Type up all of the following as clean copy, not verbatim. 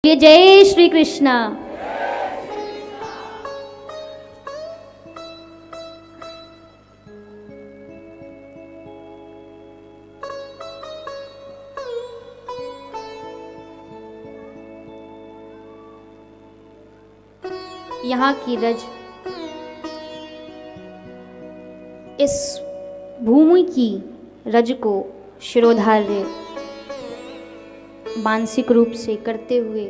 ये जय श्री कृष्णा। यहाँ की रज, इस भूमि की रज को शिरोधार्य मानसिक रूप से करते हुए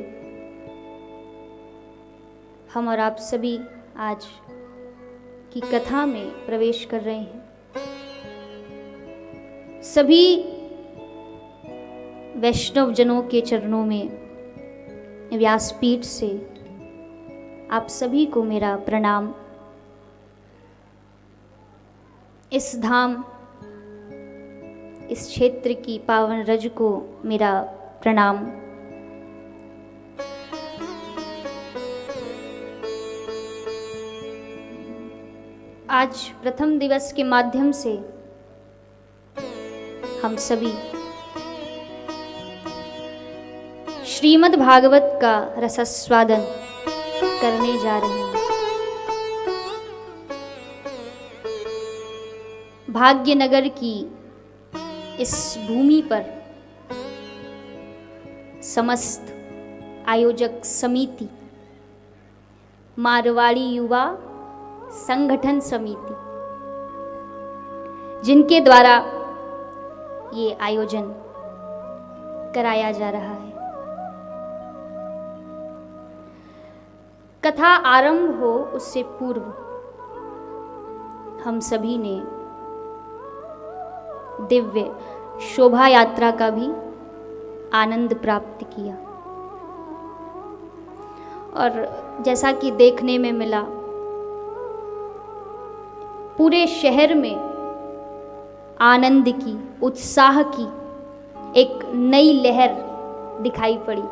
हम और आप सभी आज की कथा में प्रवेश कर रहे हैं। सभी वैष्णव जनों के चरणों में व्यासपीठ से आप सभी को मेरा प्रणाम। इस धाम, इस क्षेत्र की पावन रज को मेरा प्रणाम। आज प्रथम दिवस के माध्यम से हम सभी श्रीमद् भागवत का रसास्वादन करने जा रहे हैं। भाग्यनगर की इस भूमि पर समस्त आयोजक समिति, मारवाड़ी युवा संगठन समिति, जिनके द्वारा ये आयोजन कराया जा रहा है। कथा आरंभ हो उससे पूर्व हम सभी ने दिव्य शोभा यात्रा का भी आनंद प्राप्त किया और जैसा कि देखने में मिला, पूरे शहर में आनंद की, उत्साह की एक नई लहर दिखाई पड़ी।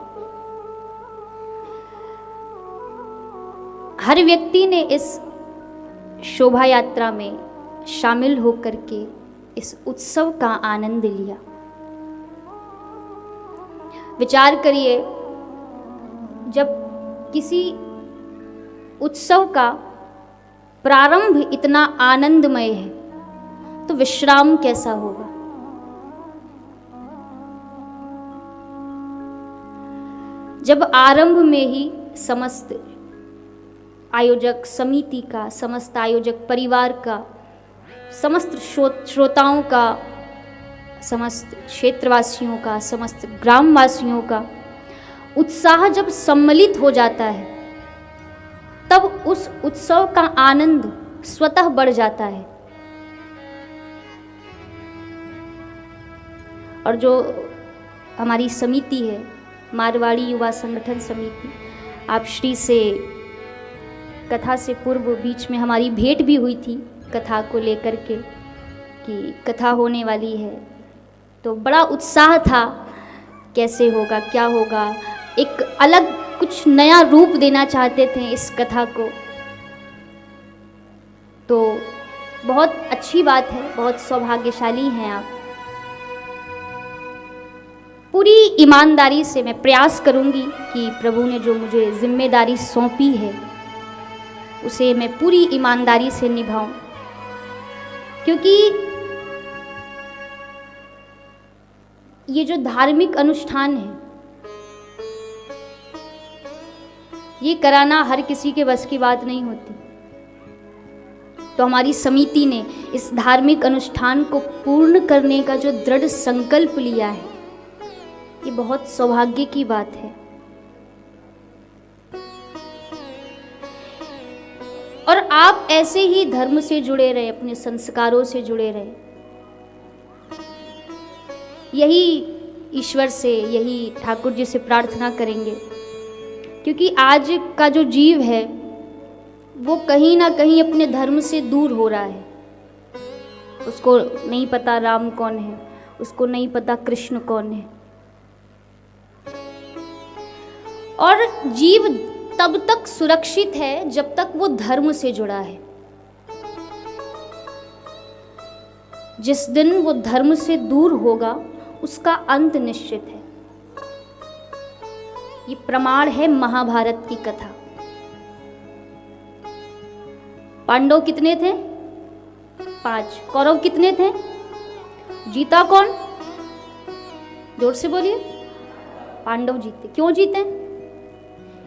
हर व्यक्ति ने इस शोभा यात्रा में शामिल होकर के इस उत्सव का आनंद लिया। विचार करिए, जब किसी उत्सव का प्रारंभ इतना आनंदमय है तो विश्राम कैसा होगा। जब आरंभ में ही समस्त आयोजक समिति का, समस्त आयोजक परिवार का, समस्त श्रोताओं का, समस्त क्षेत्रवासियों का, समस्त ग्रामवासियों का उत्साह जब सम्मिलित हो जाता है, तब उस उत्सव का आनंद स्वतः बढ़ जाता है। और जो हमारी समिति है, मारवाड़ी युवा संगठन समिति, आप श्री से कथा से पूर्व बीच में हमारी भेंट भी हुई थी कथा को लेकर के कि कथा होने वाली है, तो बड़ा उत्साह था, कैसे होगा, क्या होगा, एक अलग कुछ नया रूप देना चाहते थे इस कथा को। तो बहुत अच्छी बात है, बहुत सौभाग्यशाली हैं आप। पूरी ईमानदारी से मैं प्रयास करूंगी कि प्रभु ने जो मुझे जिम्मेदारी सौंपी है उसे मैं पूरी ईमानदारी से निभाऊं, क्योंकि ये जो धार्मिक अनुष्ठान है, ये कराना हर किसी के बस की बात नहीं होती। तो हमारी समिति ने इस धार्मिक अनुष्ठान को पूर्ण करने का जो दृढ़ संकल्प लिया है, ये बहुत सौभाग्य की बात है। और आप ऐसे ही धर्म से जुड़े रहे, अपने संस्कारों से जुड़े रहे। यही ईश्वर से, यही ठाकुर जी से प्रार्थना करेंगे, क्योंकि आज का जो जीव है वो कहीं ना कहीं अपने धर्म से दूर हो रहा है। उसको नहीं पता राम कौन है, उसको नहीं पता कृष्ण कौन है। और जीव तब तक सुरक्षित है जब तक वो धर्म से जुड़ा है। जिस दिन वो धर्म से दूर होगा उसका अंत निश्चित है। ये प्रमाण है महाभारत की कथा। पांडव कितने थे? 5। कौरव कितने थे? जीता कौन? जोर से बोलिए। पांडव जीते। क्यों जीते?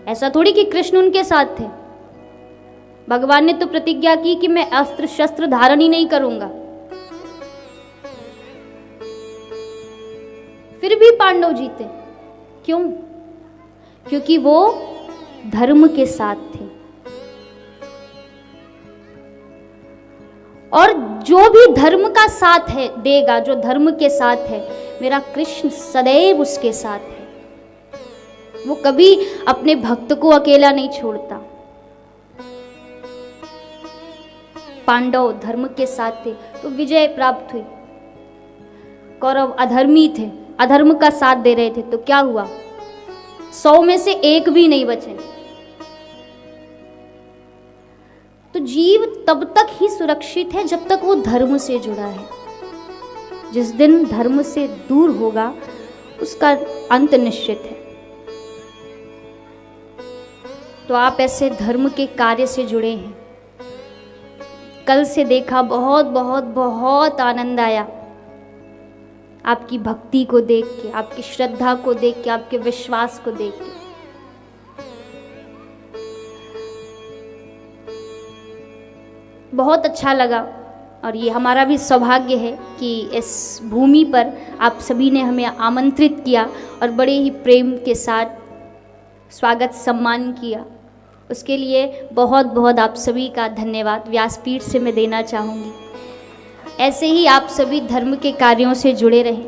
ऐसा थोड़ी कि कृष्ण उनके साथ थे। भगवान ने तो प्रतिज्ञा की कि मैं अस्त्र शस्त्र धारण ही नहीं करूंगा, फिर भी पांडव जीते। क्यों? क्योंकि वो धर्म के साथ थे। और जो भी धर्म का साथ है देगा, जो धर्म के साथ है, मेरा कृष्ण सदैव उसके साथ है। वो कभी अपने भक्त को अकेला नहीं छोड़ता। पांडव धर्म के साथ थे तो विजय प्राप्त हुई। कौरव अधर्मी थे, अधर्म का साथ दे रहे थे तो क्या हुआ? 100 में से 1 भी नहीं बचे। तो जीव तब तक ही सुरक्षित है जब तक वो धर्म से जुड़ा है। जिस दिन धर्म से दूर होगा उसका अंत निश्चित है। तो आप ऐसे धर्म के कार्य से जुड़े हैं। कल से देखा, बहुत बहुत बहुत आनंद आया आपकी भक्ति को देख के, आपकी श्रद्धा को देख के, आपके विश्वास को देख के। बहुत अच्छा लगा। और ये हमारा भी सौभाग्य है कि इस भूमि पर आप सभी ने हमें आमंत्रित किया और बड़े ही प्रेम के साथ स्वागत सम्मान किया। उसके लिए बहुत बहुत आप सभी का धन्यवाद व्यासपीठ से मैं देना चाहूँगी। ऐसे ही आप सभी धर्म के कार्यों से जुड़े रहें,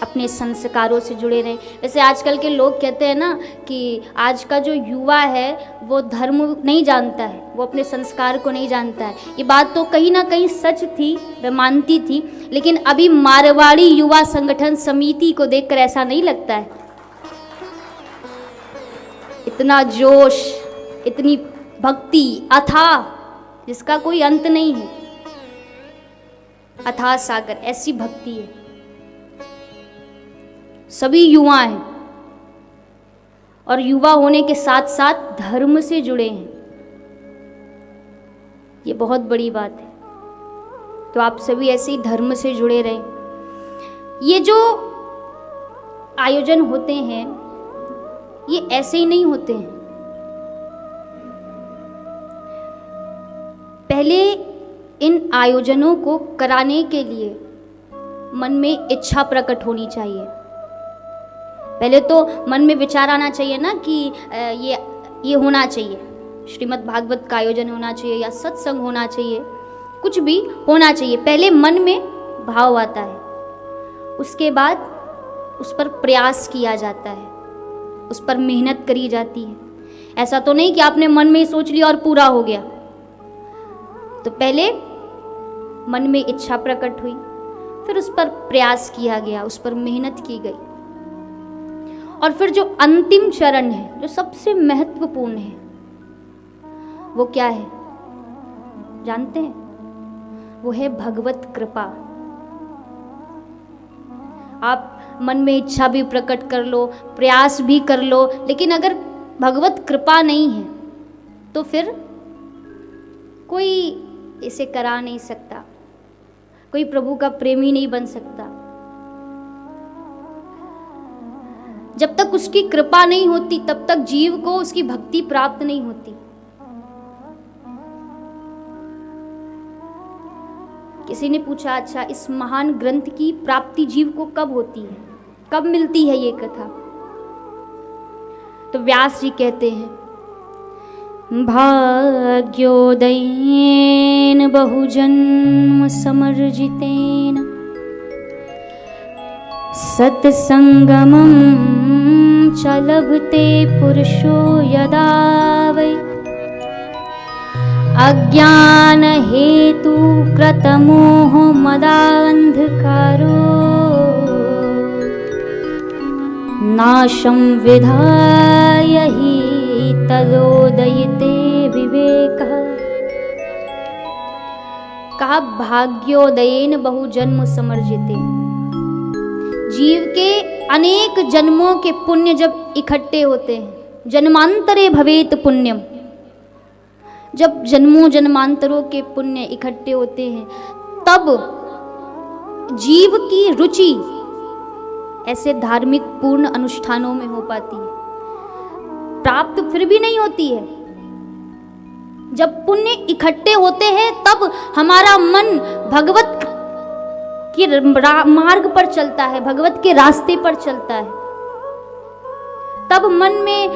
अपने संस्कारों से जुड़े रहें। वैसे आजकल के लोग कहते हैं ना कि आज का जो युवा है वो धर्म नहीं जानता है, वो अपने संस्कार को नहीं जानता है। ये बात तो कहीं ना कहीं सच थी, मैं मानती थी, लेकिन अभी मारवाड़ी युवा संगठन समिति को देखकर ऐसा नहीं लगता है। इतना जोश, इतनी भक्ति अथाह, जिसका कोई अंत नहीं है। अथाह सागर, ऐसी भक्ति है। सभी युवा हैं और युवा होने के साथ साथ धर्म से जुड़े हैं। ये बहुत बड़ी बात है। तो आप सभी ऐसे ही धर्म से जुड़े रहें। ये जो आयोजन होते हैं ये ऐसे ही नहीं होते हैं। पहले इन आयोजनों को कराने के लिए मन में इच्छा प्रकट होनी चाहिए। पहले तो मन में विचार आना चाहिए ना कि ये होना चाहिए, श्रीमद् भागवत का आयोजन होना चाहिए या सत्संग होना चाहिए, कुछ भी होना चाहिए। पहले मन में भाव आता है, उसके बाद उस पर प्रयास किया जाता है, उस पर मेहनत करी जाती है। ऐसा तो नहीं कि आपने मन में ही सोच लिया और पूरा हो गया। तो पहले मन में इच्छा प्रकट हुई, फिर उस पर प्रयास किया गया, उस पर मेहनत की गई, और फिर जो अंतिम चरण है, जो सबसे महत्वपूर्ण है, वो क्या है जानते हैं? वो है भगवत कृपा। आप मन में इच्छा भी प्रकट कर लो, प्रयास भी कर लो, लेकिन अगर भगवत कृपा नहीं है तो फिर कोई इसे करा नहीं सकता, कोई प्रभु का प्रेमी नहीं बन सकता। जब तक उसकी कृपा नहीं होती तब तक जीव को उसकी भक्ति प्राप्त नहीं होती। किसी ने पूछा, अच्छा इस महान ग्रंथ की प्राप्ति जीव को कब होती है, कब मिलती है ये कथा? तो व्यास जी कहते हैं, भाग्योदयेन बहुजन्म समर्जितेन सत्संगमं च लभते पुरुषो यदा वै अज्ञान हेतु कृतमोह मदान्धकारो नाशं विधाय हि तदोदयते विवेकः। कहा भाग्योदयेन बहुजन्म समर्जिते, जीव के अनेक जन्मों के पुण्य जब इकट्ठे होते हैं, जन्मांतरे भवेत पुण्यम, जब जन्मों जन्मांतरों के पुण्य इकट्ठे होते हैं तब जीव की रुचि ऐसे धार्मिक पूर्ण अनुष्ठानों में हो पाती है। प्राप्त फिर भी नहीं होती है। जब पुण्य इकट्ठे होते हैं तब हमारा मन भगवत के मार्ग पर चलता है, भगवत के रास्ते पर चलता है। तब मन में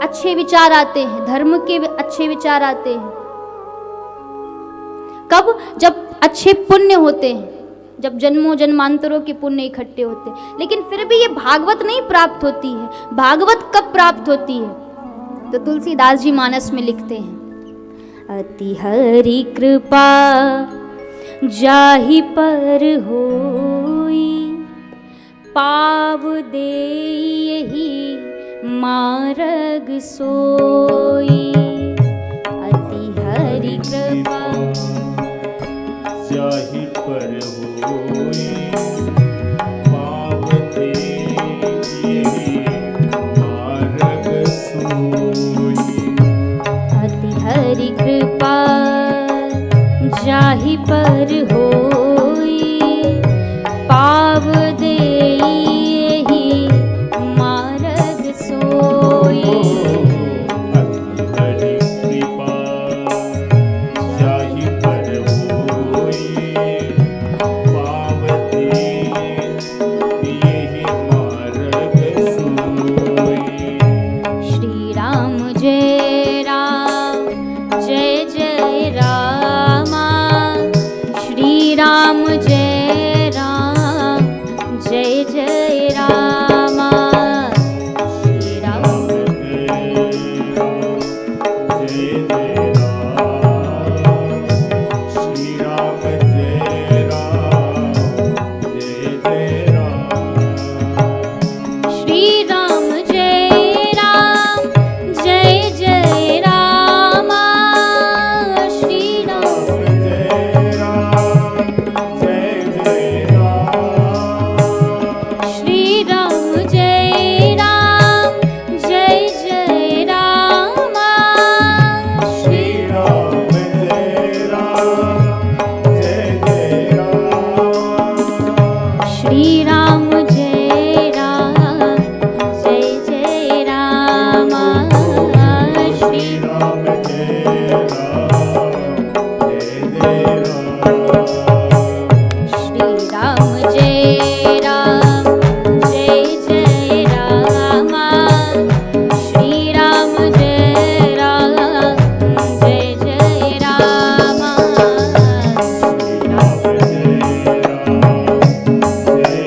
अच्छे विचार आते हैं, धर्म के अच्छे विचार आते हैं। कब? जब अच्छे पुण्य होते हैं, जब जन्मों जन्मांतरों के पुण्य इकट्ठे होते हैं। लेकिन फिर भी ये भागवत नहीं प्राप्त होती है। भागवत कब प्राप्त होती है? तो तुलसीदास जी मानस में लिखते हैं, अति हरि कृपा जाहि पर होई, पाव देहि मार्ग सोई। अति हरि कृपा जाहि पर होई, पाव देहि मार्ग सोई। अति हरि कृपा जाहि पर होई, पाव देहि मार्ग सोई। अति हरि कृपा जाहि पर होई, पाव देहि मार्ग सोई। श्री राम जय राम, जय जय रामा। श्री राम जय राम, जय जय रामा। श्री राम जय जय राम, श्री राम जय राम, जय जय राम। श्री राम जय राम, जय जय रामा। श्री राम जय राम, जय जय राम। श्री राम जय राम, जय जय रामा। श्री राम जय राम, जय जय राम। श्री राम जय राम, जय जय रामा। श्री राम जय राम, जय जय राम। श्री राम जय राम, जय जय रामा। श्री राम जय राम, जय जय रामा। राम जय राम, जय जय राम। श्री राम जय राम, जय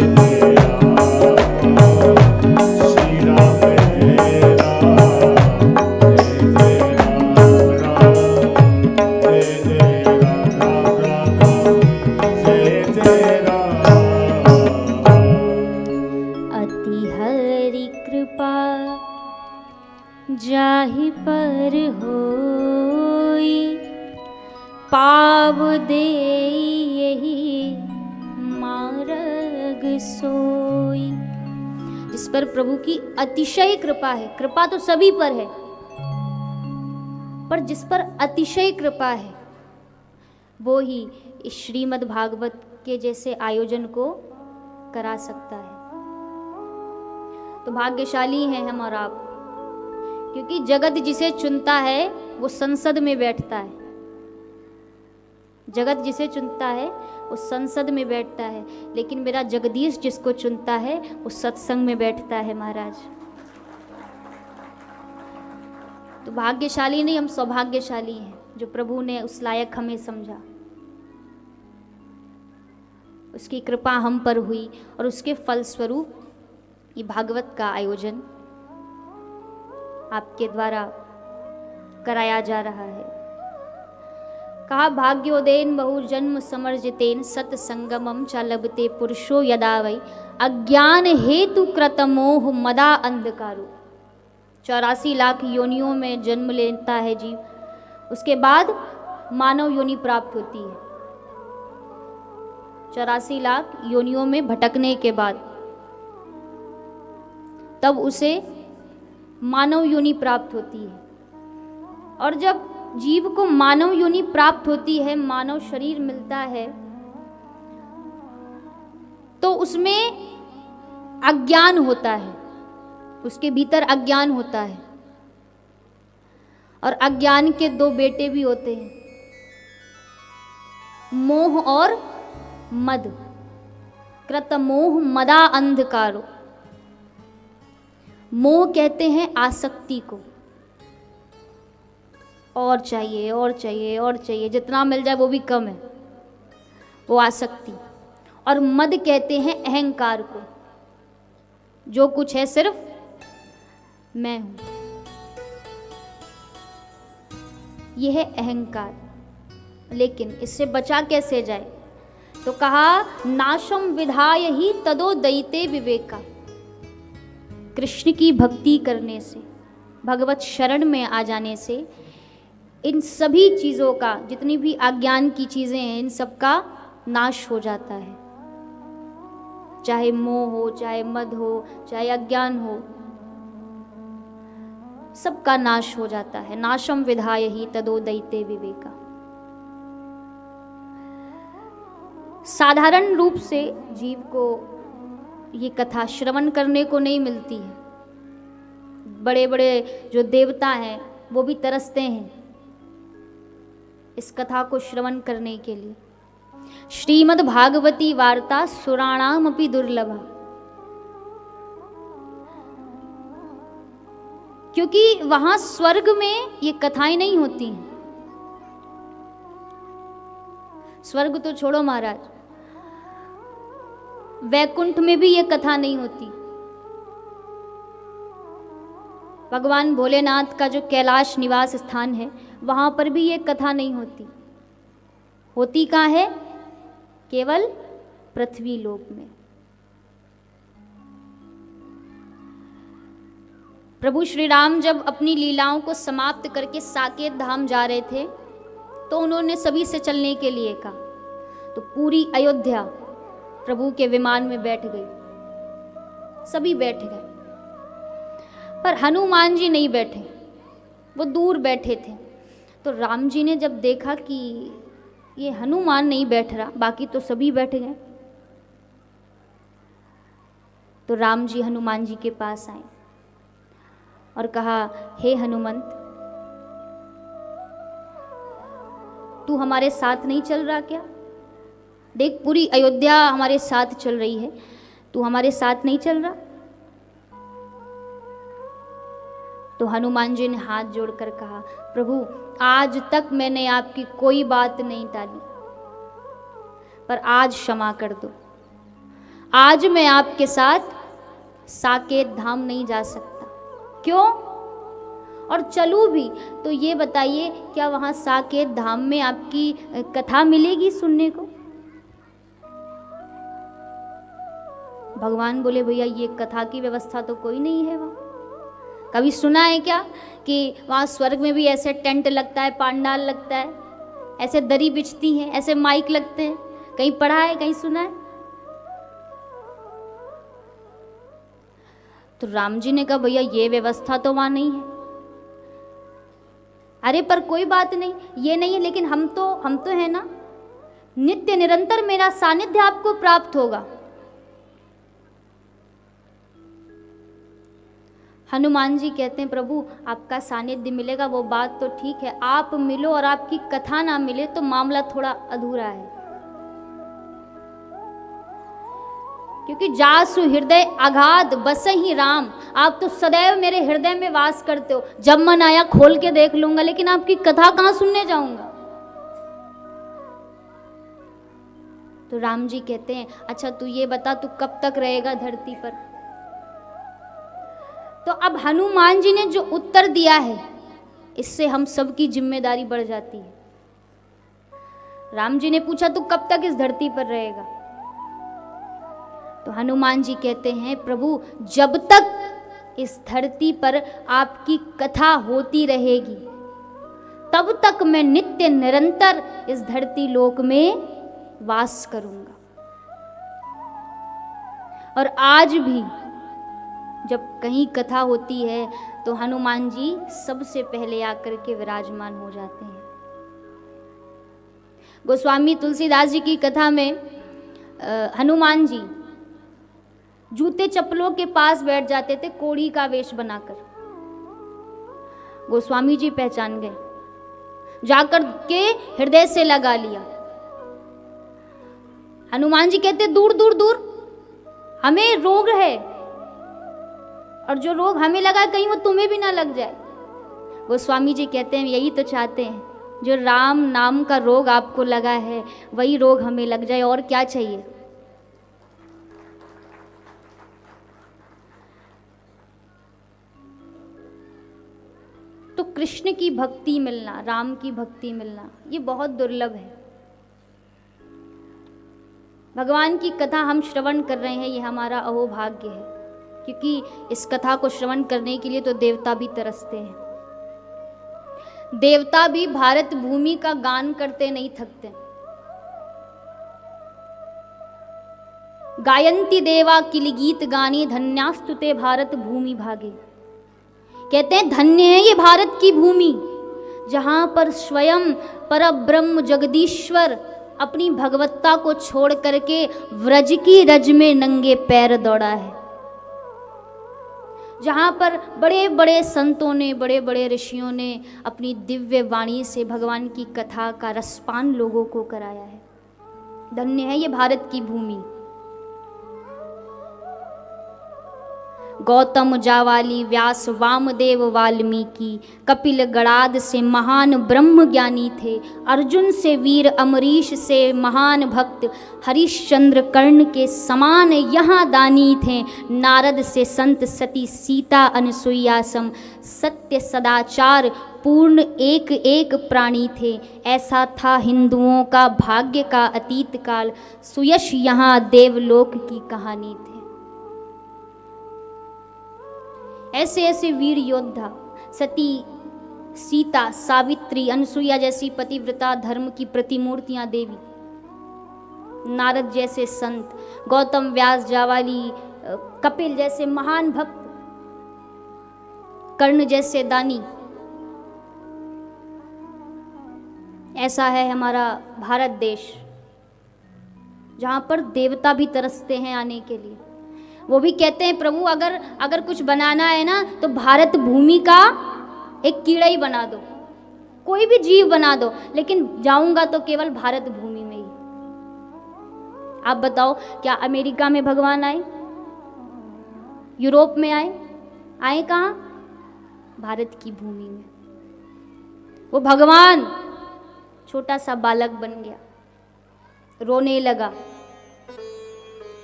जय राम। जय जय राम, राम राम, जय जय राम। अति हरि कृपा जाहि पर होई, पाव देहि मार्ग सोई। जिस पर प्रभु की अतिशय कृपा है, कृपा तो सभी पर है, पर जिस पर अतिशय कृपा है वो ही इस श्रीमद् भागवत के जैसे आयोजन को करा सकता है। तो भाग्यशाली हैं हम और आप, क्योंकि जगत जिसे चुनता है वो संसद में बैठता है। जगत जिसे चुनता है वो संसद में बैठता है, लेकिन मेरा जगदीश जिसको चुनता है वो सत्संग में बैठता है महाराज। तो भाग्यशाली नहीं, हम सौभाग्यशाली हैं जो प्रभु ने उस लायक हमें समझा, उसकी कृपा हम पर हुई और उसके फलस्वरूप ये भागवत का आयोजन आपके द्वारा कराया जा रहा है। कहा भाग्योदेन बहु जन्म समर्जितेन सत्संगमम च लभते पुरुषो यदा वै अज्ञान हेतु कृतमोह मदा अंधकारो। 84 लाख योनियों में जन्म लेता है जीव, उसके बाद मानव योनि प्राप्त होती है। 84 लाख योनियों में भटकने के बाद तब उसे मानव योनि प्राप्त होती है। और जब जीव को मानव योनि प्राप्त होती है, मानव शरीर मिलता है, तो उसमें अज्ञान होता है, उसके भीतर अज्ञान होता है। और अज्ञान के दो बेटे भी होते हैं, मोह और मद। कृत मोह मदा अंधकारो। मोह कहते हैं आसक्ति को, और चाहिए और चाहिए और चाहिए, जितना मिल जाए वो भी कम है, वो आसक्ति। और मद कहते हैं अहंकार को, जो कुछ है सिर्फ मैं हूं, यह है अहंकार। लेकिन इससे बचा कैसे जाए? तो कहा नाशम विधाय ही तदोदयिते विवेका। कृष्ण की भक्ति करने से, भगवत शरण में आ जाने से इन सभी चीज़ों का, जितनी भी अज्ञान की चीज़ें हैं, इन सब का नाश हो जाता है। चाहे मोह हो, चाहे मद हो, चाहे अज्ञान हो, सबका नाश हो जाता है। नाशम विधाय ही तदोदयिते विवेका। साधारण रूप से जीव को ये कथा श्रवण करने को नहीं मिलती है। बड़े बड़े जो देवता हैं वो भी तरसते हैं इस कथा को श्रवण करने के लिए। श्रीमद् भागवती वार्ता सुराणाम अपि दुर्लभा। क्योंकि वहां स्वर्ग में ये कथाएं नहीं होती हैं। स्वर्ग तो छोड़ो महाराज, वैकुंठ में भी ये कथा नहीं होती। भगवान भोलेनाथ का जो कैलाश निवास स्थान है, वहां पर भी ये कथा नहीं होती। होती कहाँ है? केवल पृथ्वी लोक में। प्रभु श्री राम जब अपनी लीलाओं को समाप्त करके साकेत धाम जा रहे थे, तो उन्होंने सभी से चलने के लिए कहा। तो पूरी अयोध्या प्रभु के विमान में बैठ गई, सभी बैठ गए, पर हनुमान जी नहीं बैठे, वो दूर बैठे थे। तो राम जी ने जब देखा कि ये हनुमान नहीं बैठ रहा, बाकी तो सभी बैठ गए, तो राम जी हनुमान जी के पास आए और कहा, हे हनुमंत, तू हमारे साथ नहीं चल रहा क्या? देख पूरी अयोध्या हमारे साथ चल रही है, तू हमारे साथ नहीं चल रहा? तो हनुमान जी ने हाथ जोड़कर कहा, प्रभु आज तक मैंने आपकी कोई बात नहीं टाली, पर आज क्षमा कर दो। आज मैं आपके साथ साकेत धाम नहीं जा सकता। क्यों? और चलूं भी तो ये बताइए, क्या वहां साकेत धाम में आपकी कथा मिलेगी सुनने को? भगवान बोले, भैया ये कथा की व्यवस्था तो कोई नहीं है वहां। कभी सुना है क्या कि वहां स्वर्ग में भी ऐसे टेंट लगता है, पांडाल लगता है, ऐसे दरी बिछती हैं, ऐसे माइक लगते हैं? कहीं पढ़ा है, कहीं सुना है? तो राम जी ने कहा, भैया ये व्यवस्था तो वहां नहीं है। अरे पर कोई बात नहीं, ये नहीं है, लेकिन हम तो है ना, नित्य निरंतर मेरा सानिध्य आपको प्राप्त होगा। हनुमान जी कहते हैं, प्रभु आपका सानिध्य मिलेगा वो बात तो ठीक है, आप मिलो और आपकी कथा ना मिले तो मामला थोड़ा अधूरा है। क्योंकि जासु हृदय अगाध बसहि राम, आप तो सदैव मेरे हृदय में वास करते हो। जब मन आया खोल के देख लूंगा, लेकिन आपकी कथा कहां सुनने जाऊंगा? तो राम जी कहते हैं, अच्छा तू ये बता, तू कब तक रहेगा धरती पर? तो अब हनुमान जी ने जो उत्तर दिया है, इससे हम सबकी जिम्मेदारी बढ़ जाती है। राम जी ने पूछा, तू कब तक इस धरती पर रहेगा? तो हनुमान जी कहते हैं, प्रभु जब तक इस धरती पर आपकी कथा होती रहेगी, तब तक मैं नित्य निरंतर इस धरती लोक में वास करूंगा। और आज भी जब कहीं कथा होती है तो हनुमान जी सबसे पहले आकर के विराजमान हो जाते हैं। गोस्वामी तुलसीदास जी की कथा में हनुमान जी जूते चप्पलों के पास बैठ जाते थे कोढ़ी का वेश बनाकर। गोस्वामी जी पहचान गए, जाकर के हृदय से लगा लिया। हनुमान जी कहते दूर दूर दूर, हमें रोग है और जो रोग हमें लगा कहीं वो तुम्हें भी ना लग जाए। गोस्वामी जी कहते हैं यही तो चाहते हैं, जो राम नाम का रोग आपको लगा है वही रोग हमें लग जाए, और क्या चाहिए। तो कृष्ण की भक्ति मिलना, राम की भक्ति मिलना, ये बहुत दुर्लभ है। भगवान की कथा हम श्रवण कर रहे हैं, ये हमारा अहोभाग्य है, क्योंकि इस कथा को श्रवण करने के लिए तो देवता भी तरसते हैं। देवता भी भारत भूमि का गान करते नहीं थकते। गायंती देवा किल गीत गानी धन्यास्तुते भारत भूमि भागे। कहते हैं धन्य है ये भारत की भूमि, जहां पर स्वयं परब्रह्म जगदीश्वर अपनी भगवत्ता को छोड़ करके व्रज की रज में नंगे पैर दौड़ा है, जहां पर बड़े बड़े संतों ने, बड़े बड़े ऋषियों ने अपनी दिव्य वाणी से भगवान की कथा का रसपान लोगों को कराया है। धन्य है ये भारत की भूमि। गौतम जावाली, व्यास, वामदेव, वाल्मीकि, कपिल गणाद से महान ब्रह्म ज्ञानी थे। अर्जुन से वीर, अमरीश से महान भक्त, हरिश्चंद्र कर्ण के समान यहाँ दानी थे। नारद से संत, सती सीता, अनसुईया सम सत्य सदाचार पूर्ण एक एक प्राणी थे। ऐसा था हिंदुओं का भाग्य का अतीत काल, सुयश यहाँ देवलोक की कहानी थी। ऐसे ऐसे वीर योद्धा, सती सीता, सावित्री, अनसुईया जैसी पतिव्रता धर्म की प्रतिमूर्तियां देवी, नारद जैसे संत, गौतम, व्यास, जावाली, कपिल जैसे महान भक्त, कर्ण जैसे दानी। ऐसा है हमारा भारत देश, जहां पर देवता भी तरसते हैं आने के लिए। वो भी कहते हैं प्रभु अगर कुछ बनाना है ना तो भारत भूमि का एक कीड़ा ही बना दो, कोई भी जीव बना दो, लेकिन जाऊंगा तो केवल भारत भूमि में ही। आप बताओ, क्या अमेरिका में भगवान आए? यूरोप में आए? आए कहाँ? भारत की भूमि में। वो भगवान छोटा सा बालक बन गया, रोने लगा,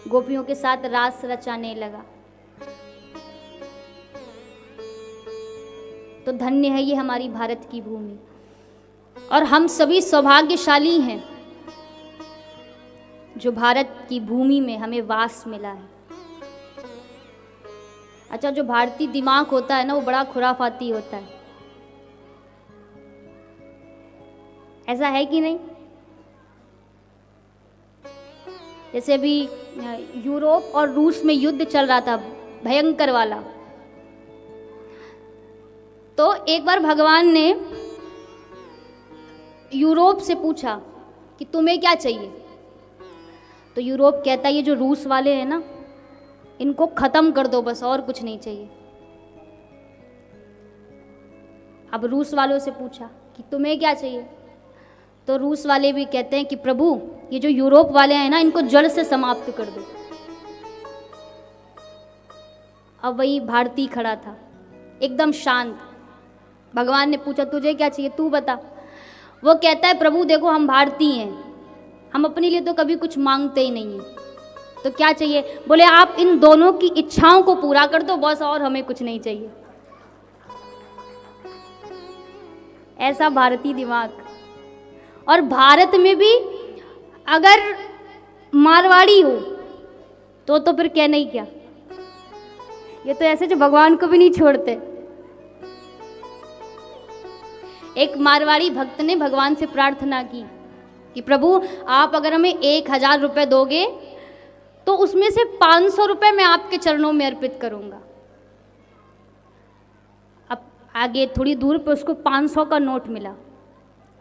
गोपियों के साथ रास रचाने लगा। तो धन्य है ये हमारी भारत की भूमि, और हम सभी सौभाग्यशाली हैं जो भारत की भूमि में हमें वास मिला है। अच्छा, जो भारतीय दिमाग होता है ना, वो बड़ा खुराफाती होता है, ऐसा है कि नहीं? जैसे अभी यूरोप और रूस में युद्ध चल रहा था, भयंकर वाला। तो एक बार भगवान ने यूरोप से पूछा कि तुम्हें क्या चाहिए। तो यूरोप कहता है ये जो रूस वाले हैं ना, इनको खत्म कर दो बस, और कुछ नहीं चाहिए। अब रूस वालों से पूछा कि तुम्हें क्या चाहिए। तो रूस वाले भी कहते हैं कि प्रभु ये जो यूरोप वाले हैं ना, इनको जड़ से समाप्त कर दो। अब वही भारतीय खड़ा था एकदम शांत। भगवान ने पूछा तुझे क्या चाहिए, तू बता। वो कहता है प्रभु देखो हम भारतीय हैं, हम अपने लिए तो कभी कुछ मांगते ही नहीं है, तो क्या चाहिए? बोले आप इन दोनों की इच्छाओं को पूरा कर दो बस, और हमें कुछ नहीं चाहिए। ऐसा भारतीय दिमाग। और भारत में भी अगर मारवाड़ी हो तो फिर कहना ही क्या। ये तो ऐसे जो भगवान को भी नहीं छोड़ते। एक मारवाड़ी भक्त ने भगवान से प्रार्थना की कि प्रभु आप अगर हमें 1000 रुपये दोगे तो उसमें से 500 रुपये मैं आपके चरणों में अर्पित करूंगा। आगे थोड़ी दूर पे उसको 500 का नोट मिला।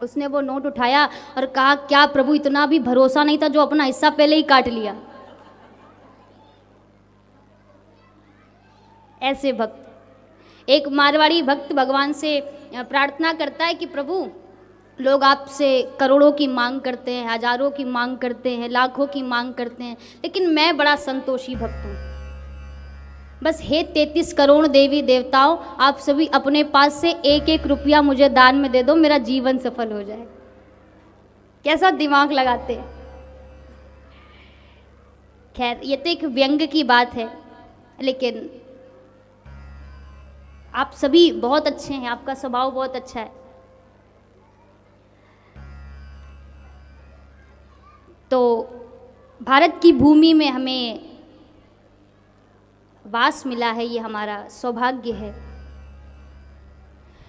उसने वो नोट उठाया और कहा, क्या प्रभु इतना भी भरोसा नहीं था जो अपना हिस्सा पहले ही काट लिया। ऐसे भक्त, एक मारवाड़ी भक्त भगवान से प्रार्थना करता है कि प्रभु लोग आपसे करोड़ों की मांग करते हैं, हजारों की मांग करते हैं, लाखों की मांग करते हैं, लेकिन मैं बड़ा संतोषी भक्त हूँ। बस हे 33 करोड़ देवी देवताओं, आप सभी अपने पास से एक एक रुपया मुझे दान में दे दो, मेरा जीवन सफल हो जाए। कैसा दिमाग लगाते हैं। खैर ये तो एक व्यंग की बात है, लेकिन आप सभी बहुत अच्छे हैं, आपका स्वभाव बहुत अच्छा है। तो भारत की भूमि में हमें वास मिला है, ये हमारा सौभाग्य है।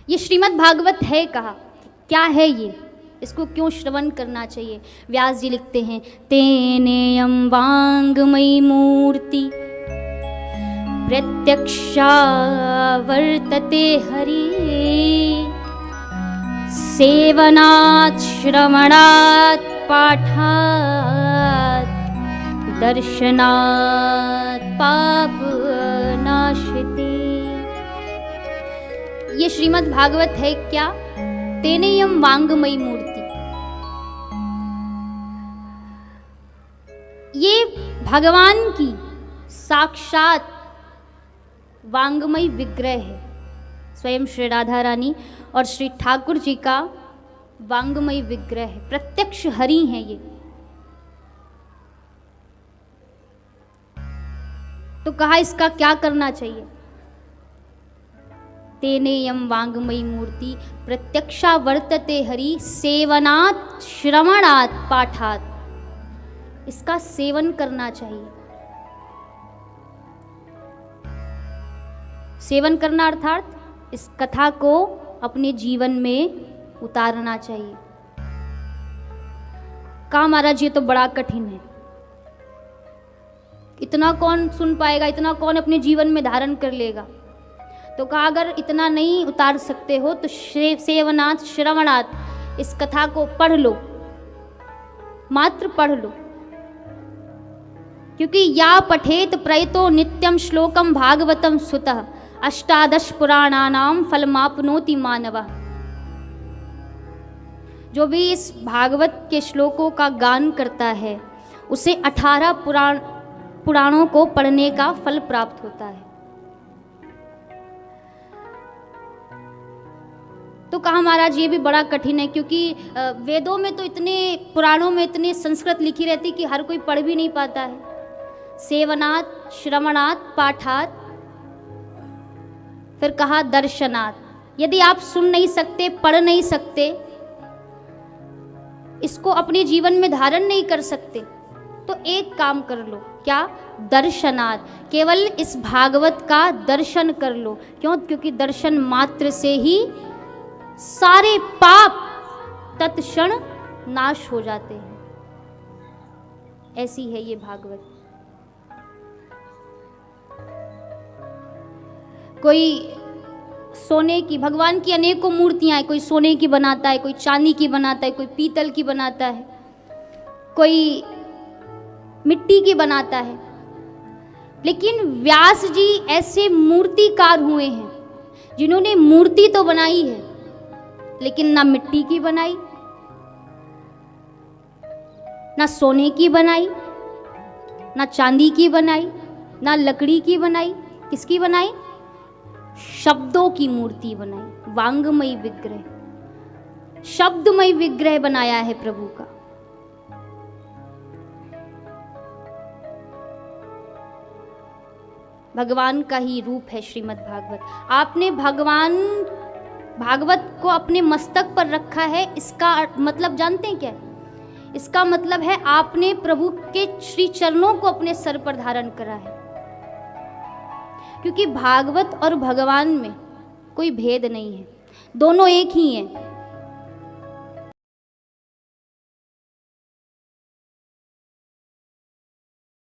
ये श्रीमद् भागवत है कहा, क्या है ये, इसको क्यों श्रवण करना चाहिए। व्यास जी लिखते हैं, तेनेयं वाङ्मयी मूर्ति प्रत्यक्षा वर्तते हरि, सेवनात् श्रवणात् पाठात् दर्शनात् पाप नाशते। ये श्रीमद् भागवत है क्या, तेनेयं वाङ्मयी मूर्ति। ये भगवान की साक्षात वाङ्मयी विग्रह है। स्वयं श्री राधा रानी और श्री ठाकुर जी का वाङ्मयी विग्रह है, प्रत्यक्ष हरि हैं ये। तो कहा इसका क्या करना चाहिए। तेनेयं वाङ्मयी मूर्ति प्रत्यक्षा वर्तते हरि, सेवनात् श्रवणात् पाठात्। इसका सेवन करना चाहिए। सेवन करना अर्थात इस कथा को अपने जीवन में उतारना चाहिए। कहा महाराज ये तो बड़ा कठिन है, इतना कौन सुन पाएगा, इतना कौन अपने जीवन में धारण कर लेगा। तो कहा अगर इतना नहीं उतार सकते हो तो सेवनात् श्रवणात् इस कथा को पढ़ लो, मात्र पढ़ लो। क्योंकि या पठेत प्रयतो नित्यं श्लोकम भागवतम सुतः, अष्टादश पुराणानाम फलमाप्नोति मानवः। जो भी इस भागवत के श्लोकों का गान करता है उसे 18 पुराणों को पढ़ने का फल प्राप्त होता है। तो कहा महाराज ये भी बड़ा कठिन है, क्योंकि वेदों में तो इतने, पुराणों में इतने संस्कृत लिखी रहती कि हर कोई पढ़ भी नहीं पाता है। सेवनात् श्रवणात् पाठात्, फिर कहा दर्शनात्। यदि आप सुन नहीं सकते, पढ़ नहीं सकते, इसको अपने जीवन में धारण नहीं कर सकते, तो एक काम कर लो, क्या, दर्शनात्। केवल इस भागवत का दर्शन कर लो। क्यों? क्योंकि दर्शन मात्र से ही सारे पाप तत्क्षण नाश हो जाते हैं। ऐसी है ये भागवत। कोई सोने की, भगवान की अनेकों मूर्तियां हैं, कोई सोने की बनाता है, कोई चांदी की बनाता है, कोई पीतल की बनाता है, कोई मिट्टी की बनाता है। लेकिन व्यास जी ऐसे मूर्तिकार हुए हैं जिन्होंने मूर्ति तो बनाई है, लेकिन ना मिट्टी की बनाई, ना सोने की बनाई, ना चांदी की बनाई, ना लकड़ी की बनाई। किसकी बनाई? शब्दों की मूर्ति बनाई, वाङ्मयी विग्रह, शब्दमयी विग्रह बनाया है प्रभु का। भगवान का ही रूप है श्रीमद् भागवत। आपने भागवत को अपने मस्तक पर रखा है, इसका मतलब जानते हैं क्या? इसका मतलब है आपने प्रभु के श्री चरणों को अपने सर पर धारण करा है। क्योंकि भागवत और भगवान में कोई भेद नहीं है, दोनों एक ही हैं।